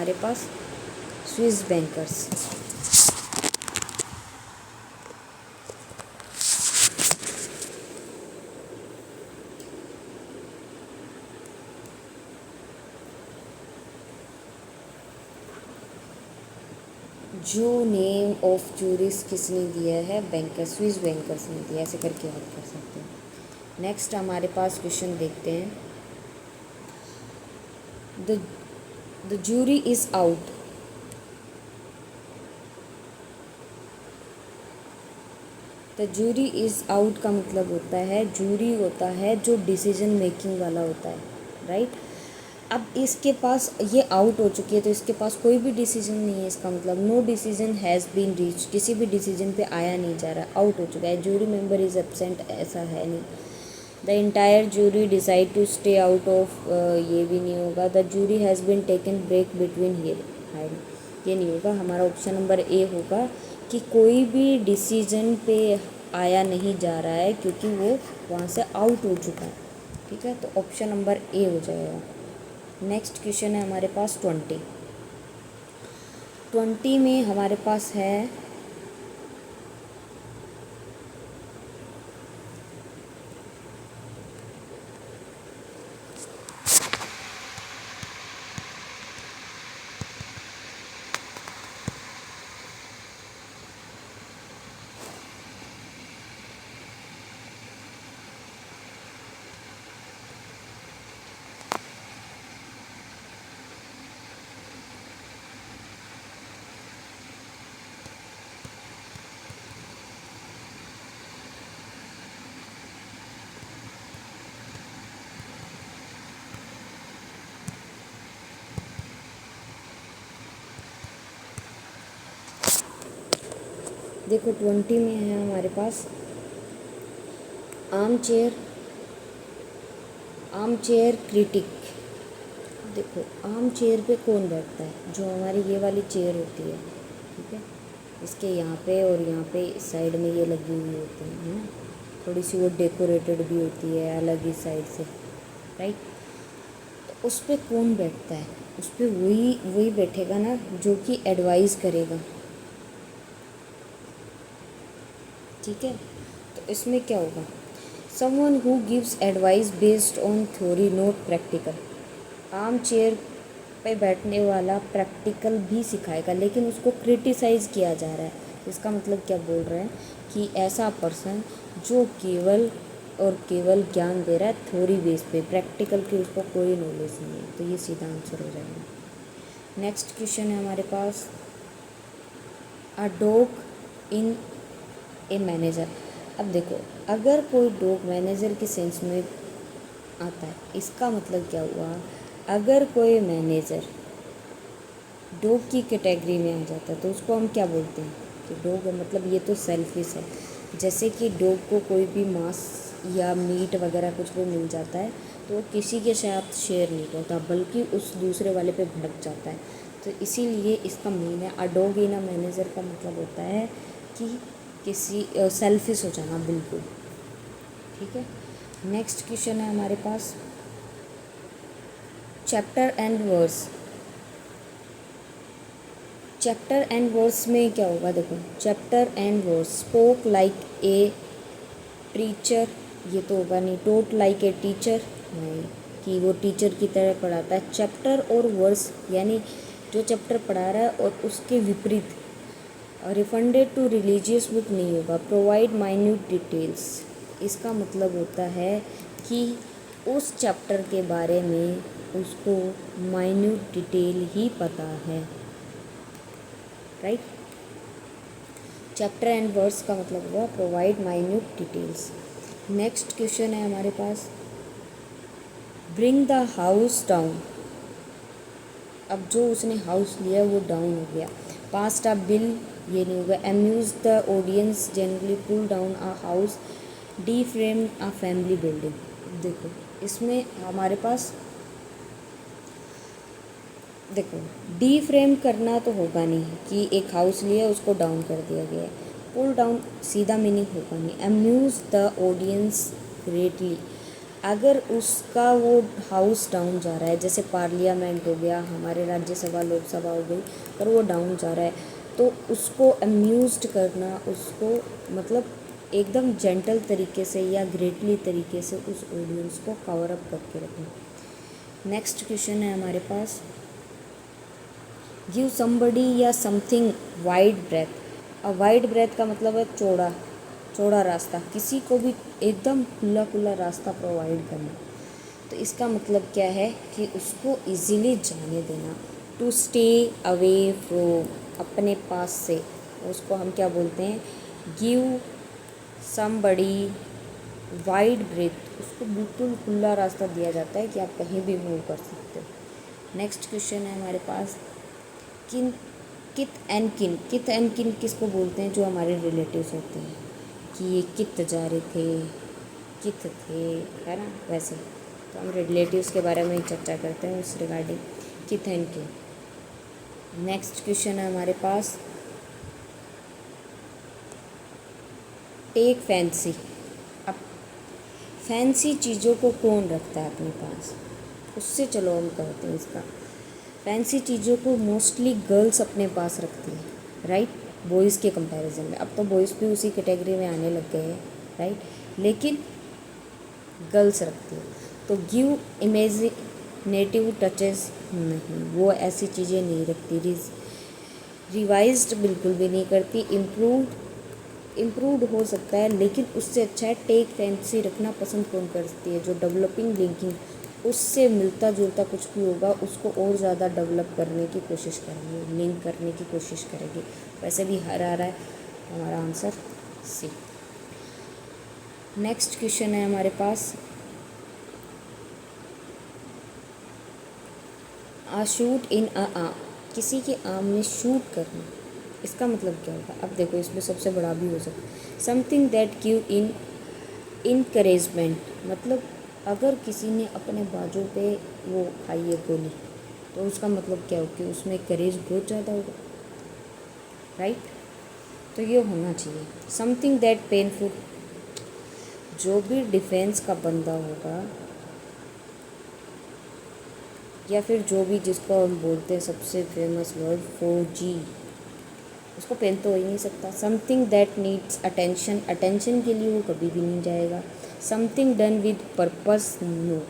हमारे पास Swiss bankers. जो name of juris किसने दिया है? बैंकर, स्विस बैंकर्स ने दिया, ऐसे करके याद कर सकते हैं। नेक्स्ट हमारे पास क्वेश्चन देखते हैं। The jury is out. The jury is out का मतलब होता है, जूरी होता है जो डिसीजन मेकिंग वाला होता है, राइट। अब इसके पास ये आउट हो चुकी है तो इसके पास कोई भी डिसीजन नहीं है, इसका मतलब no decision has been reach, किसी भी डिसीजन पे आया नहीं जा रहा, आउट हो चुका है। जूरी मेंबर इज़ एब्सेंट, ऐसा है नहीं। The entire jury decide to stay out of, ये भी नहीं होगा। The jury has been taken break between here, ये नहीं होगा। हमारा ऑप्शन नंबर ए होगा कि कोई भी डिसीजन पे आया नहीं जा रहा है क्योंकि वो वहाँ से आउट हो चुका है, ठीक है। तो ऑप्शन नंबर ए हो जाएगा। नेक्स्ट क्वेश्चन है हमारे पास 20 में हमारे पास है देखो 20 में है हमारे पास आर्म चेयर क्रिटिक। देखो आर्म चेयर पे कौन बैठता है? जो हमारी ये वाली चेयर होती है, ठीक है, इसके यहाँ पे और यहाँ पे साइड में ये लगी हुई होती है ना, थोड़ी सी वो डेकोरेटेड भी होती है अलग ही साइड से, राइट। तो उस पर कौन बैठता है? उस पर वही बैठेगा ना जो कि एडवाइस करेगा, ठीक है। तो इसमें क्या होगा? Someone who gives advice based on theory not practical. Arm chair पे बैठने वाला प्रैक्टिकल भी सिखाएगा लेकिन उसको क्रिटिसाइज़ किया जा रहा है। इसका मतलब क्या बोल रहे हैं कि ऐसा पर्सन जो केवल और केवल ज्ञान दे रहा है थ्योरी बेस पे, प्रैक्टिकल की उसको कोई नॉलेज नहीं है, तो ये सीधा आंसर हो जाएगा। नेक्स्ट क्वेश्चन है हमारे पास a dog in a manager. अब देखो अगर कोई डॉग मैनेजर के सेंस में आता है, इसका मतलब क्या हुआ? अगर कोई मैनेजर डॉग की कैटेगरी में आ जाता है तो उसको हम क्या बोलते हैं कि डॉग मतलब ये तो सेल्फिश है। जैसे कि डॉग को कोई भी मांस या मीट वगैरह कुछ भी मिल जाता है तो वो किसी के साथ शेयर नहीं करता बल्कि उस दूसरे वाले पे भड़क जाता है। तो इसीलिए इसका मीन है a dog in a manager का मतलब होता है कि किसी सेल्फिश हो जाना, बिल्कुल, ठीक है। नेक्स्ट क्वेश्चन है हमारे पास chapter and verse. Chapter and verse में क्या होगा? देखो chapter and verse, spoke like a preacher, ये तो होगा नहीं। टोट लाइक ए टीचर, नहीं, कि वो टीचर की तरह पढ़ाता है। चैप्टर और वर्स यानी जो चैप्टर पढ़ा रहा है और उसके विपरीत। रिफंडेड टू रिलीजियस बुक नहीं होगा। प्रोवाइड माइन्यूट डिटेल्स, इसका मतलब होता है कि उस चैप्टर के बारे में उसको माइन्यूट डिटेल ही पता है, राइट। चैप्टर एंड वर्स का मतलब हुआ provide minute details. Next question है हमारे पास ब्रिंग द हाउस डाउन। अब जो उसने हाउस लिया वो डाउन हो गया। पास्ट अ बिल, ये नहीं होगा। Amuse the audience generally pull down a house. Defame a family building. देखो इसमें हमारे पास देखो डी फ्रेम करना तो होगा नहीं कि एक हाउस लिया उसको डाउन कर दिया गया है। पुल डाउन सीधा मीनिंग होगा नहीं। अम्यूज द ऑडियंस ग्रेटली, अगर उसका वो हाउस डाउन जा रहा है, जैसे पार्लियामेंट हो गया, हमारे राज्यसभा लोकसभा हो गई, पर वो डाउन जा रहा है, तो उसको अम्यूज़ड करना, उसको मतलब एकदम जेंटल तरीके से या ग्रेटली तरीके से उस ऑडियंस को कवर अप करके रखना। नेक्स्ट क्वेश्चन है हमारे पास, गिव समबडी या something wide breath. Wide breath का मतलब है चौड़ा चौड़ा रास्ता, किसी को भी एकदम खुला खुला रास्ता प्रोवाइड करना। तो इसका मतलब क्या है कि उसको इजीली जाने देना, टू स्टे अवे फ्रॉम, अपने पास से, उसको हम क्या बोलते हैं, गिव समबडी वाइड ब्रेथ, उसको बिल्कुल खुला रास्ता दिया जाता है कि आप कहीं भी मूव कर सकते हो। नेक्स्ट क्वेश्चन है हमारे पास, किन कित एंड किन, कित एंड किन किसको बोलते हैं, जो हमारे रिलेटिव्स होते हैं, कि ये कित जा रहे थे, कित थे, है ना, वैसे। तो हम रिलेटिव्स के बारे में चर्चा करते हैं उस रिगार्डिंग, कित एंड किन। नेक्स्ट क्वेश्चन है हमारे पास, टेक फैंसी। अब फैंसी चीज़ों को कौन रखता है अपने पास, उससे चलो हम कहते हैं इसका, फैंसी चीज़ों को मोस्टली गर्ल्स अपने पास रखती हैं, राइट, बॉयज़ के कंपैरिजन में। अब तो बॉयज़ भी उसी कैटेगरी में आने लग गए हैं, राइट, लेकिन गर्ल्स रखती हैं। तो गिव इमेजिनेटिव टचेस, नहीं, वो ऐसी चीज़ें नहीं रखती। रिवाइज्ड बिल्कुल भी नहीं करती। इम्प्रूव्ड हो सकता है, लेकिन उससे अच्छा है टेक फैंसी रखना पसंद कौन करती है, जो डेवलपिंग लिंकिंग, उससे मिलता जुलता कुछ भी होगा उसको और ज़्यादा डेवलप करने की कोशिश करेंगे, लिंक करने की कोशिश करेंगे। वैसे भी हर आ रहा है, हमारा आंसर सी। नेक्स्ट क्वेश्चन है हमारे पास, आ शूट इन अ आम, किसी के आम में शूट करना, इसका मतलब क्या होगा। अब देखो, इसमें सबसे बड़ा भी हो सकता है, something that give in encouragement, मतलब अगर किसी ने अपने बाजू पे वो खाई है गोली, तो उसका मतलब क्या हो कि उसमें करेज बहुत ज़्यादा होगा, राइट। तो ये होना चाहिए। समथिंग दैट पेनफुल, जो भी डिफेंस का बंदा होगा, या फिर जो भी, जिसको हम बोलते हैं सबसे फेमस वर्ड फौजी, उसको पेन तो हो ही नहीं सकता। Something that needs attention, attention के लिए वो कभी भी नहीं जाएगा। Something done with purpose, no,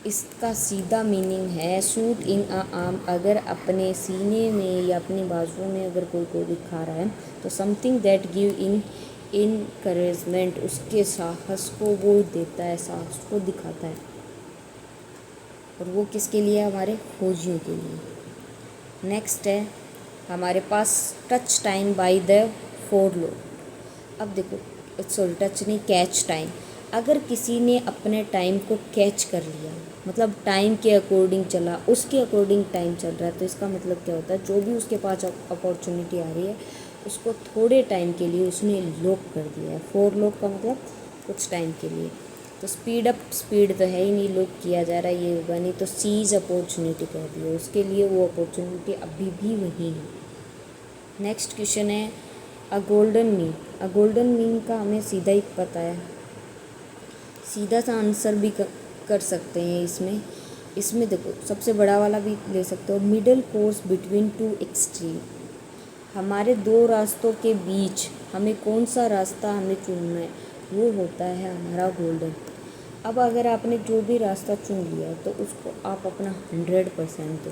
इसका सीधा मीनिंग है शूट इन अ आर्म, अगर अपने सीने में या अपनी बाजुओं में अगर कोई गोली खा रहा है, तो something that give in encouragement, उसके साहस को वो देता है, साहस को दिखाता है। और वो किसके लिए, हमारे फौजियों के लिए। नेक्स्ट है हमारे पास, टच टाइम बाय द फोरलोक। अब देखो, सॉरी टच नहीं, कैच टाइम, अगर किसी ने अपने टाइम को कैच कर लिया, मतलब टाइम के अकॉर्डिंग चला, उसके अकॉर्डिंग टाइम चल रहा है, तो इसका मतलब क्या होता है, जो भी उसके पास अपॉर्चुनिटी आ रही है, उसको थोड़े टाइम के लिए उसने लॉक कर दिया है। फोर लॉक का मतलब कुछ टाइम के लिए। तो स्पीड अप, स्पीड तो है ही नहीं, लॉक किया जा रहा है, ये होगा नहीं, तो सीज अपॉर्चुनिटी कह दिया, उसके लिए वो अपॉर्चुनिटी अभी भी वहीं है। नेक्स्ट क्वेश्चन है, अ गोल्डन मीन। अ गोल्डन मीन का हमें सीधा ही पता है, सीधा सा आंसर भी कर सकते हैं इसमें देखो, सबसे बड़ा वाला भी ले सकते हो, middle course between two extreme, हमारे दो रास्तों के बीच हमें कौन सा रास्ता हमें चुनना है, वो होता है हमारा गोल्डन। अब अगर आपने जो भी रास्ता चुन लिया, तो उसको आप अपना 100% दो,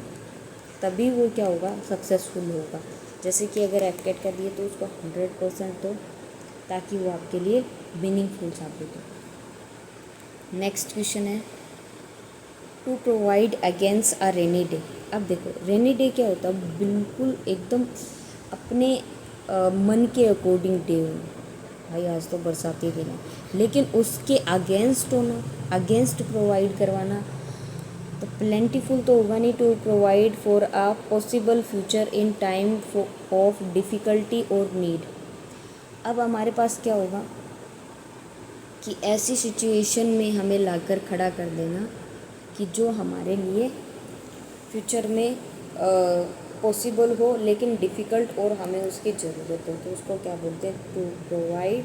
तभी वो क्या होगा, सक्सेसफुल होगा। जैसे कि अगर एफकेट कर दिए, तो उसको 100% दो, ताकि वो आपके लिए मीनिंगफुल साबित हो। नेक्स्ट क्वेश्चन है, to provide against a rainy day. अब देखो, रेनी डे क्या होता है, बिल्कुल एकदम अपने मन के अकॉर्डिंग डे हो, भाई आज तो बरसाती दिन है, लेकिन उसके अगेंस्ट होना, अगेंस्ट प्रोवाइड करवाना, तो प्लेंटीफुल तो होगा नहीं। To provide for a possible future in time of difficulty और नीड। अब हमारे पास क्या होगा कि ऐसी सिचुएशन में हमें लाकर खड़ा कर देना कि जो हमारे लिए फ्यूचर में पॉसिबल हो, लेकिन डिफ़िकल्ट और हमें उसकी ज़रूरत हो, तो उसको क्या बोलते हैं, to provide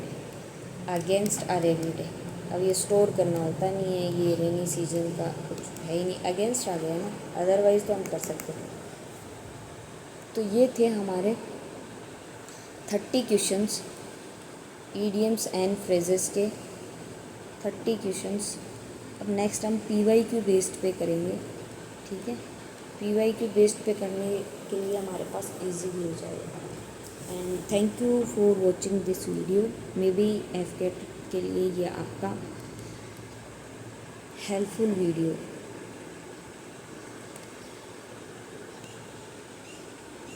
against a rainy day. अब ये स्टोर करना होता नहीं है, ये रेनी सीजन का कुछ है ही नहीं, अगेंस्ट आ गया ना, अदरवाइज़ तो हम कर सकते थे। तो ये थे हमारे 30 क्वेश्चंस ईडियम्स एंड फ्रेजेस के 30 क्वेश्चंस। अब नेक्स्ट हम PYQ बेस्ड पे करेंगे, ठीक है। PYQ बेस्ड पे करने के लिए हमारे पास इजीली हो जाएगा। And thank you for watching this video. May be FCAT के लिए ये आपका हेल्पफुल वीडियो